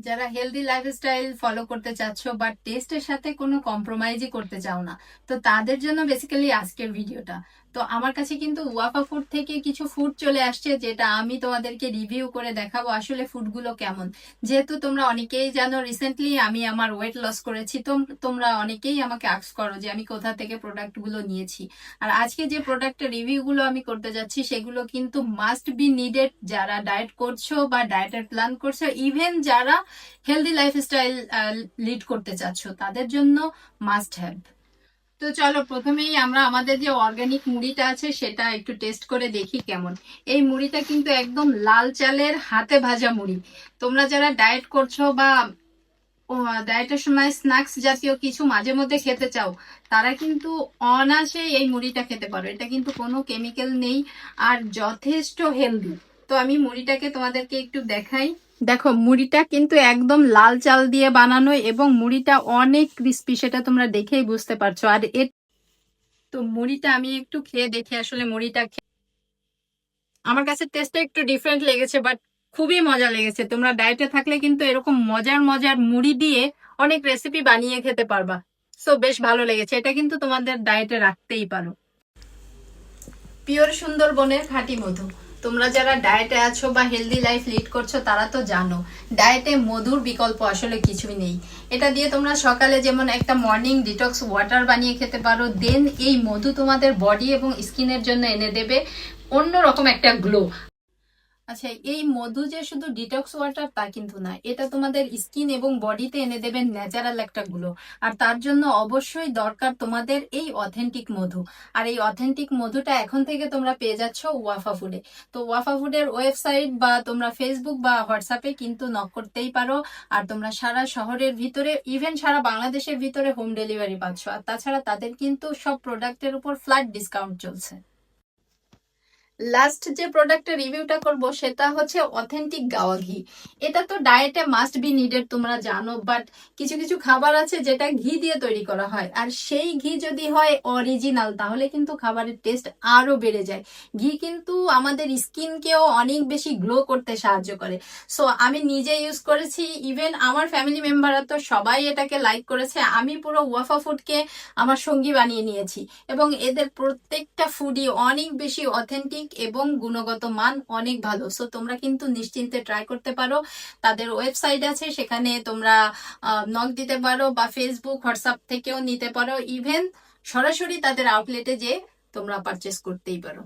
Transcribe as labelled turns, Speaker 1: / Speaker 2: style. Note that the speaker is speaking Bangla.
Speaker 1: যারা হেলদি লাইফস্টাইল ফলো করতে চাচ্ছ বাট টেস্টের সাথে কোনো কম্প্রোমাইজই করতে চাও না, তো তাদের জন্য বেসিক্যালি আজকের ভিডিওটা। তো আমার কাছে কিন্তু ওয়াফা ফুড থেকে কিছু ফুড চলে আসছে, যেটা আমি তোমাদেরকে রিভিউ করে দেখাবো আসলে ফুডগুলো কেমন। যেহেতু তোমরা অনেকেই জানো রিসেন্টলি আমি আমার ওয়েট লস করেছি, তো তোমরা অনেকেই আমাকে আস্ক করো যে আমি কোথা থেকে প্রোডাক্টগুলো নিয়েছি। আর আজকে যে প্রোডাক্টের রিভিউগুলো আমি করতে যাচ্ছি সেগুলো কিন্তু মাস্ট বি নিডেড যারা ডায়েট করছো বা ডায়েটের প্ল্যান করছো, ইভেন যারা হেলদি লাইফস্টাইল লিড করতে চাচ্ছ তাদের জন্য মাস্ট হ্যাভ। তো চলো প্রথমেই আমরা আমাদের যে অর্গানিক মুড়িটা আছে সেটা একটু টেস্ট করে দেখি কেমন। এই মুড়িটা কিন্তু একদম লাল চালের হাতে ভাজা মুড়ি। তোমরা যারা ডায়েট করছো বা ডায়েটের সময় স্ন্যাক্স জাতীয় কিছু মাঝে মধ্যে খেতে চাও, তারা কিন্তু অনায়াসে এই মুড়িটা খেতে পারো। এটা কিন্তু কোনো কেমিক্যাল নেই আর যথেষ্ট হেলদি। তো আমি মুড়িটাকে তোমাদেরকে একটু দেখাই। দেখো মুড়িটা কিন্তু একদম লাল চাল দিয়ে বানানো এবং মুড়িটা অনেক ক্রিস্পি, সেটা তোমরা দেখেই বুঝতে পারছো। আর তো মুড়িটা আমি একটু খেয়ে দেখি আসলে মুড়িটা আমার কাছে টেস্টটা একটু ডিফারেন্ট লেগেছে, বাট খুবই মজা লেগেছে। তোমরা ডায়েটে থাকলে কিন্তু এরকম মজার মজার মুড়ি দিয়ে অনেক রেসিপি বানিয়ে খেতে পারবা। সো বেশ ভালো লেগেছে, এটা কিন্তু তোমাদের ডায়েটে রাখতেই পারো। পিওর সুন্দরবনের খাঁটি মধু। তোমরা যারা ডায়েটে আছো বা হেলদি লাইফ লিড করছো তারা তো জানো ডায়েটে মধুর বিকল্প আসলে কিছুই নেই। এটা দিয়ে তোমরা সকালে যেমন একটা মর্নিং ডিটক্স ওয়াটার বানিয়ে খেতে পারো, দেন এই মধু তোমাদের বডি এবং স্কিনের জন্য এনে দেবে অন্যরকম একটা গ্লো। আচ্ছা, এই মধু যে শুধু ডিটক্স ওয়াটার তা কিন্তু না, এটা তোমাদের স্কিন এবং বডিতে এনে দেবে ন্যাচারাল একটা গ্লো। আর তার জন্য অবশ্যই দরকার তোমাদের এই অথেন্টিক মধু। আর এই অথেন্টিক মধুটা এখন থেকে তোমরা পেয়ে যাচ্ছ ওয়াফা ফুডে। তো ওয়াফা ফুডের ওয়েবসাইট বা তোমরা ফেসবুক বা হোয়াটসঅ্যাপে কিন্তু নক করতেই পারো। আর তোমরা সারা শহরের ভিতরে ইভেন সারা বাংলাদেশের ভিতরে হোম ডেলিভারি পাচ্ছ। আর তাছাড়া তাদের কিন্তু সব প্রোডাক্টের উপর ফ্ল্যাট ডিসকাউন্ট চলছে। লাস্ট যে প্রোডাক্টের রিভিউটা করব সেটা হচ্ছে অথেন্টিক গাওয়া ঘি। এটা তো ডায়েটে মাস্ট বি নিডেড তোমরা জানো, বাট কিছু কিছু খাবার আছে যেটা ঘি দিয়ে তৈরি করা হয়, আর সেই ঘি যদি হয় অরিজিনাল তাহলে কিন্তু খাবারের টেস্ট আরো বেড়ে যায়। ঘি কিন্তু আমাদের স্কিনকেও অনেক বেশি গ্লো করতে সাহায্য করে। সো আমি নিজে ইউজ করেছি, ইভেন আমার ফ্যামিলি মেম্বাররা তো সবাই এটাকে লাইক করেছে। আমি পুরো ওয়াফা ফুডকে আমার সঙ্গী বানিয়ে নিয়েছি এবং এদের প্রত্যেকটা ফুডই অনেক বেশি অথেন্টিক এবং গুণগত মান অনেক ভালো। সো তোমরা কিন্তু নিশ্চিন্তে ট্রাই করতে পারো। তাদের ওয়েবসাইট আছে, সেখানে তোমরা নক দিতে পারো বা ফেসবুক হোয়াটসঅ্যাপ থেকেও নিতে পারো, ইভেন সরাসরি তাদের আউটলেটে যে তোমরা পারচেস করতেই পারো।